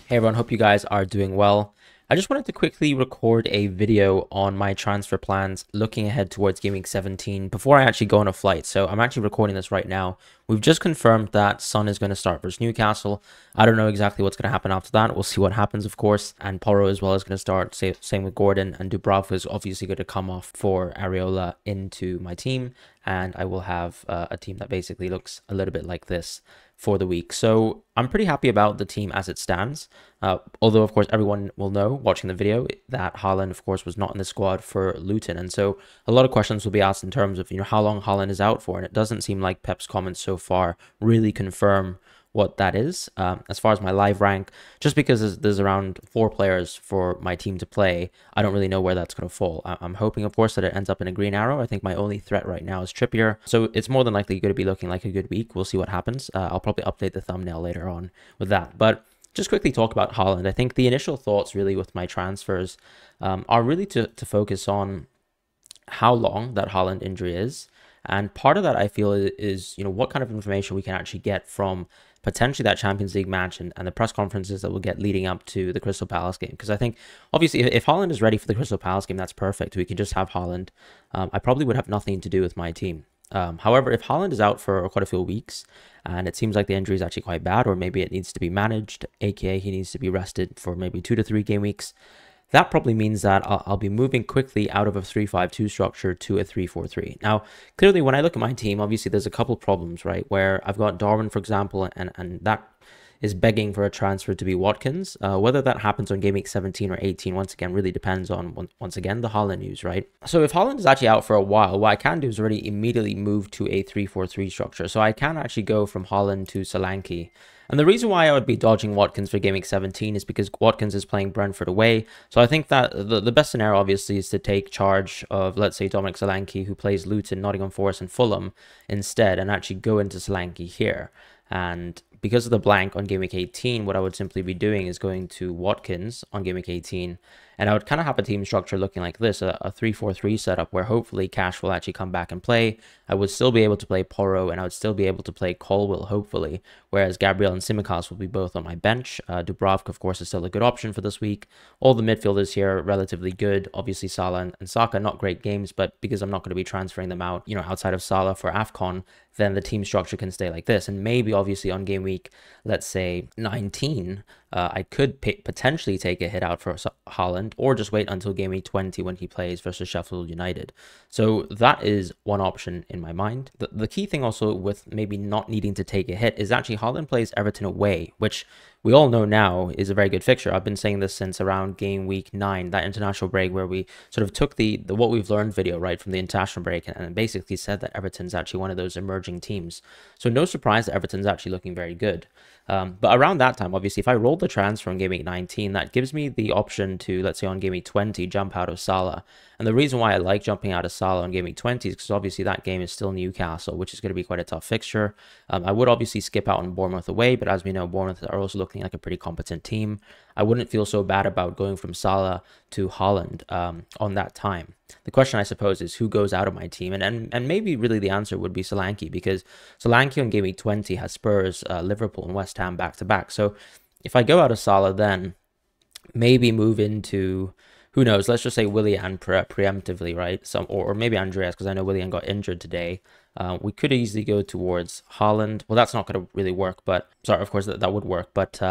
Hey everyone, hope you guys are doing well. I just wanted to quickly record a video on my transfer plans looking ahead towards Gameweek 17 before I actually go on a flight. So I'm actually recording this right now. We've just confirmed that Son is going to start versus Newcastle. I don't know exactly what's going to happen after that. We'll see what happens, of course. And Porro as well is going to start. Same with Gordon, and Dubravka is obviously going to come off for Areola into my team. And I will have a team that basically looks a little bit like this for the week. So I'm pretty happy about the team as it stands. Although, of course, everyone will know watching the video that Haaland, of course, was not in the squad for Luton. And so a lot of questions will be asked in terms of, how long Haaland is out for. And it doesn't seem like Pep's comments so far really confirm what that is. As far as my live rank, just because there's around 4 players for my team to play, I don't really know where that's going to fall. I'm hoping, of course, that it ends up in a green arrow. I think my only threat right now is Trippier, so it's more than likely going to be looking like a good week. We'll see what happens. I'll probably update the thumbnail later on with that, but just quickly talk about Haaland. I think the initial thoughts really with my transfers are really to focus on how long that Haaland injury is. And part of that, I feel, is what kind of information we can actually get from potentially that Champions League match and the press conferences that we'll get leading up to the Crystal Palace game. Because I think, obviously, if Haaland is ready for the Crystal Palace game, that's perfect. We can just have Haaland. I probably would have nothing to do with my team. However, if Haaland is out for quite a few weeks, and it seems like the injury is actually quite bad, or maybe it needs to be managed, aka he needs to be rested for maybe 2 to 3 game weeks, that probably means that I'll be moving quickly out of a 3-5-2 structure to a 3-4-3. Now, clearly, when I look at my team, obviously there's a couple problems, right? Where I've got Darwin, for example, and that is begging for a transfer to be Watkins. Whether that happens on Game Week 17 or 18, once again, really depends on, once again, the Haaland news, right? So if Haaland is actually out for a while, what I can do is already immediately move to a 3-4-3 structure. So I can actually go from Haaland to Solanke. And the reason why I would be dodging Watkins for Game Week 17 is because Watkins is playing Brentford away. So I think that the best scenario, obviously, is to take charge of, let's say, Dominic Solanke, who plays Luton, Nottingham Forest, and Fulham instead, and actually go into Solanke here. And because of the blank on Game Week 18, what I would simply be doing is going to Watkins on Game Week 18, and I would kind of have a team structure looking like this, a 3-4-3 setup where hopefully Cash will actually come back and play. I would still be able to play Porro, and I would still be able to play Colwill, hopefully, whereas Gabriel and Tsimikas will be both on my bench. Dubravka, of course, is still a good option for this week. All the midfielders here are relatively good. Obviously, Salah and Saka, not great games, but because I'm not going to be transferring them out, outside of Salah for AFCON, then the team structure can stay like this. And maybe, obviously, on game week, let's say 19, I could potentially take a hit out for Haaland, or just wait until game week 20 when he plays versus Sheffield United. So that is one option in my mind. The key thing also with maybe not needing to take a hit is actually Haaland plays Everton away, which we all know now is a very good fixture. I've been saying this since around game week 9, that international break, where we sort of took the what we've learned video, right, from the international break, and basically said that Everton's actually one of those emerging teams. So no surprise that Everton's actually looking very good. But around that time, obviously, if I roll the transfer on game week 19, that gives me the option to, let's say on game week 20, jump out of Salah. And the reason why I like jumping out of Salah on game week 20 is because obviously that game is still Newcastle, which is going to be quite a tough fixture. I would obviously skip out on Bournemouth away, but as we know, Bournemouth are also looking like a pretty competent team. I wouldn't feel so bad about going from Salah to Haaland on that time. The question, I suppose, is who goes out of my team? And maybe really the answer would be Solanke, because Solanke on game week 20 has Spurs, Liverpool, and West Ham back-to-back. So if I go out of Salah, then maybe move into, who knows, let's just say Willian preemptively, right? Or maybe Andreas, because I know Willian got injured today. We could easily go towards Haaland. Well, that's not going to really work, but sorry, of course, that would work. But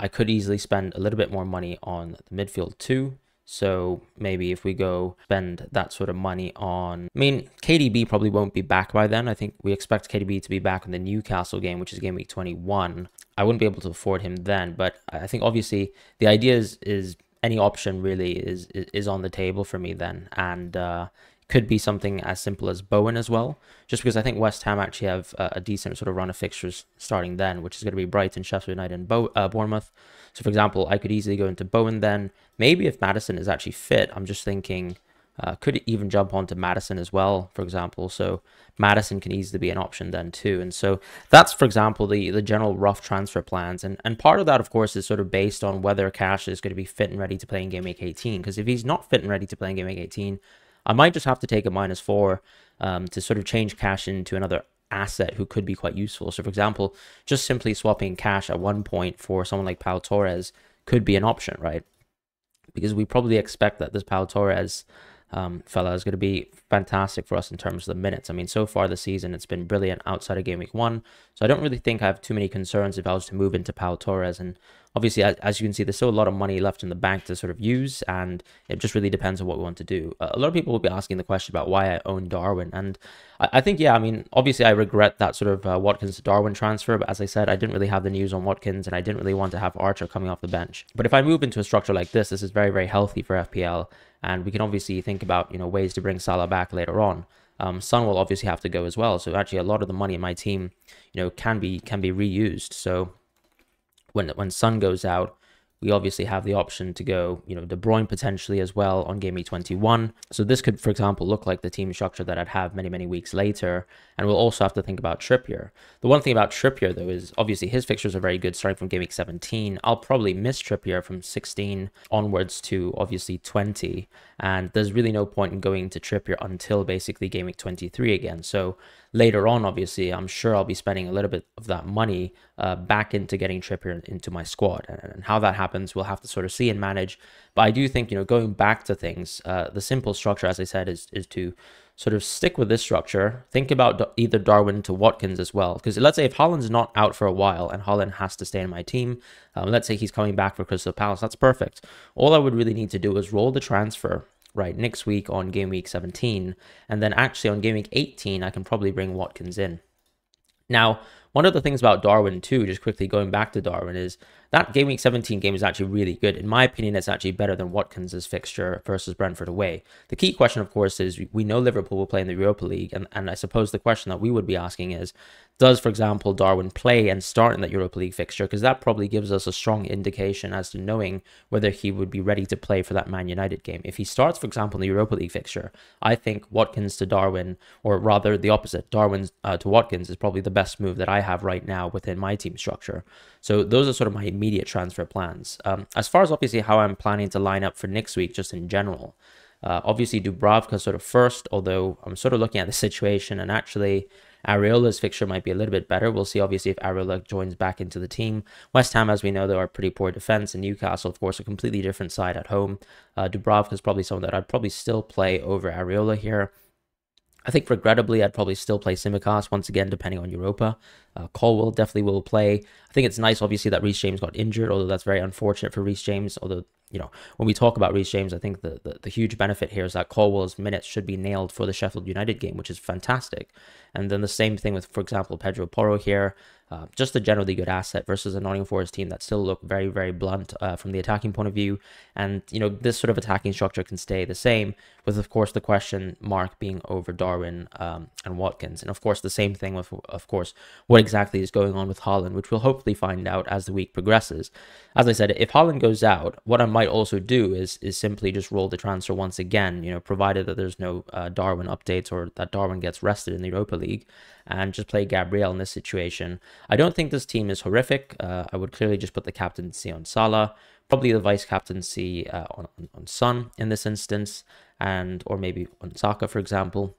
I could easily spend a little bit more money on the midfield too. So maybe if we go spend that sort of money on, KDB probably won't be back by then. I think we expect KDB to be back in the Newcastle game, which is game week 21. I wouldn't be able to afford him then, but I think obviously the idea is any option really is on the table for me then. And could be something as simple as Bowen as well, just because I think West Ham actually have a decent sort of run of fixtures starting then, which is going to be Brighton, Sheffield United, and Bournemouth. So, for example, I could easily go into Bowen then. Maybe if Maddison is actually fit, I'm just thinking, could even jump onto Maddison as well, for example. So Maddison can easily be an option then too. And so that's, for example, the general rough transfer plans. And part of that, of course, is sort of based on whether Cash is going to be fit and ready to play in Game Week 18. Because if he's not fit and ready to play in Game Week 18, I might just have to take a -4 to sort of change Cash into another asset who could be quite useful. So for example, just simply swapping cash at one point for someone like Pau Torres could be an option, right? Because we probably expect that this Pau Torres fella is going to be fantastic for us in terms of the minutes. I mean, so far this season, it's been brilliant outside of Game Week 1. So I don't really think I have too many concerns if I was to move into Pau Torres. And obviously, as you can see, there's still a lot of money left in the bank to sort of use, and it just really depends on what we want to do. A lot of people will be asking the question about why I own Darwin. And I think, yeah, I mean, obviously, I regret that sort of Watkins to Darwin transfer. But as I said, I didn't really have the news on Watkins, and I didn't really want to have Archer coming off the bench. But if I move into a structure like this is very, very healthy for FPL. And we can obviously think about, ways to bring Salah back later on. Son will obviously have to go as well. So actually a lot of the money in my team, can be reused. So when Son goes out, we obviously have the option to go, De Bruyne potentially as well on Game Week 21. So this could, for example, look like the team structure that I'd have many, many weeks later. And we'll also have to think about Trippier. The one thing about Trippier, though, is obviously his fixtures are very good starting from Game Week 17. I'll probably miss Trippier from 16 onwards to obviously 20. And there's really no point in going to Trippier until basically Game Week 23 again. So later on, obviously, I'm sure I'll be spending a little bit of that money back into getting Trippier into my squad. And how that happens, we'll have to sort of see and manage. But I do think, going back to things, the simple structure, as I said, is to sort of stick with this structure. Think about either Darwin to Watkins as well. Because let's say if Haaland's not out for a while and Haaland has to stay in my team, let's say he's coming back for Crystal Palace, that's perfect. All I would really need to do is roll the transfer right next week on Game Week 17. And then actually on Game Week 18, I can probably bring Watkins in. Now, one of the things about Darwin too, just quickly going back to Darwin, is that Game Week 17 game is actually really good. In my opinion, it's actually better than Watkins' fixture versus Brentford away. The key question, of course, is we know Liverpool will play in the Europa League, and I suppose the question that we would be asking is, does, for example, Darwin play and start in that Europa League fixture? Because that probably gives us a strong indication as to knowing whether he would be ready to play for that Man United game. If he starts, for example, in the Europa League fixture, I think Watkins to Darwin, or rather the opposite, Darwin to Watkins is probably the best move that I have right now within my team structure. So those are sort of my immediate transfer plans. As far as obviously how I'm planning to line up for next week, just in general, obviously Dubravka sort of first, although I'm sort of looking at the situation, and actually Areola's fixture might be a little bit better. We'll see obviously if Areola joins back into the team. West Ham, as we know, they are pretty poor defense, and Newcastle, of course, a completely different side at home. Dubravka is probably someone that I'd probably still play over Areola here. I think regrettably, I'd probably still play Tsimikas once again, depending on Europa. Colwill definitely will play. I think it's nice, obviously, that Reece James got injured, although that's very unfortunate for Reece James. Although, when we talk about Reece James, I think the huge benefit here is that Colwill's minutes should be nailed for the Sheffield United game, which is fantastic. And then the same thing with, for example, Pedro Porro here. Just a generally good asset versus a Nottingham Forest team that still look very, very blunt from the attacking point of view. And, this sort of attacking structure can stay the same with, of course, the question mark being over Darwin and Watkins. And, of course, the same thing with, of course, what exactly is going on with Haaland, which we'll hopefully find out as the week progresses. As I said, if Haaland goes out, what I might also do is simply just roll the transfer once again, provided that there's no Darwin updates or that Darwin gets rested in the Europa League, and just play Gabriel in this situation. I don't think this team is horrific. I would clearly just put the captaincy on Salah, probably the vice captaincy on Son in this instance, or maybe on Saka, for example,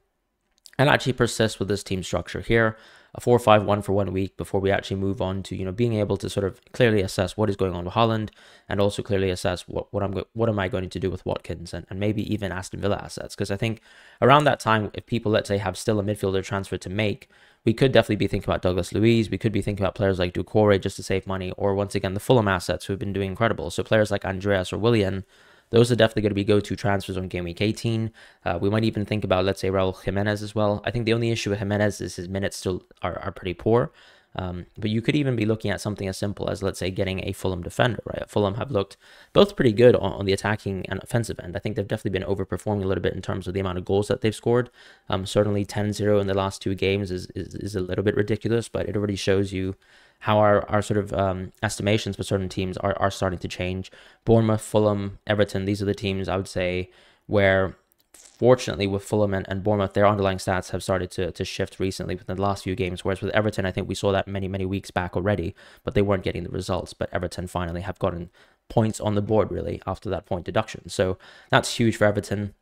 and actually persist with this team structure here. A 4-5-1 for 1 week before we actually move on to, being able to sort of clearly assess what is going on with Haaland, and also clearly assess what am I going to do with Watkins and maybe even Aston Villa assets. Because I think around that time, if people, let's say, have still a midfielder transfer to make, we could definitely be thinking about Douglas Luiz. We could be thinking about players like Doucouré just to save money, or once again, the Fulham assets who have been doing incredible. So players like Andreas or Willian, those are definitely going to be go-to transfers on Game Week 18. We might even think about, let's say, Raul Jimenez as well. I think the only issue with Jimenez is his minutes still are pretty poor. But you could even be looking at something as simple as, let's say, getting a Fulham defender, right? Fulham have looked both pretty good on the attacking and offensive end. I think they've definitely been overperforming a little bit in terms of the amount of goals that they've scored. Certainly 10-0 in the last 2 games is a little bit ridiculous, but it already shows you how our sort of estimations for certain teams are starting to change. Bournemouth, Fulham, Everton, these are the teams I would say where, fortunately, with Fulham and Bournemouth, their underlying stats have started to shift recently within the last few games, whereas with Everton, I think we saw that many, many weeks back already, but they weren't getting the results. But Everton finally have gotten points on the board, really, after that point deduction. So that's huge for Everton.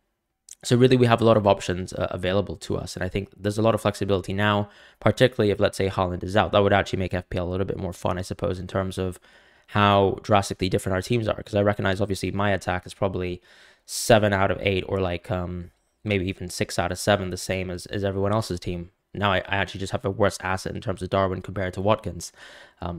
So really, we have a lot of options available to us, and I think there's a lot of flexibility now, particularly if, let's say, Haaland is out. That would actually make FPL a little bit more fun, I suppose, in terms of how drastically different our teams are. Because I recognize, obviously, my attack is probably 7 out of 8, or like maybe even 6 out of 7, the same as everyone else's team. Now I actually just have a worse asset in terms of Darwin compared to Watkins.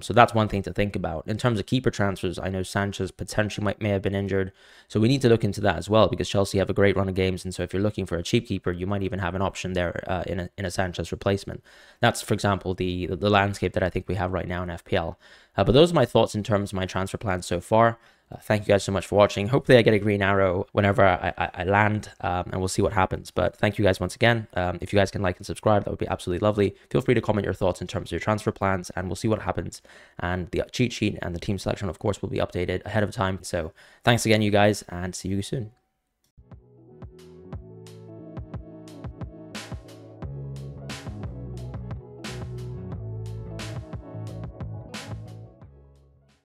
So that's one thing to think about. In terms of keeper transfers, I know Sanchez potentially may have been injured. So we need to look into that as well, because Chelsea have a great run of games. And so if you're looking for a cheap keeper, you might even have an option there in a Sanchez replacement. That's, for example, the landscape that I think we have right now in FPL. But those are my thoughts in terms of my transfer plans so far. Thank you guys so much for watching. Hopefully I get a green arrow whenever I land, and we'll see what happens. But thank you guys once again. If you guys can like and subscribe, that would be absolutely lovely. Feel free to comment your thoughts in terms of your transfer plans, and we'll see what happens. And the cheat sheet and the team selection, of course, will be updated ahead of time. So thanks again, you guys, and see you soon.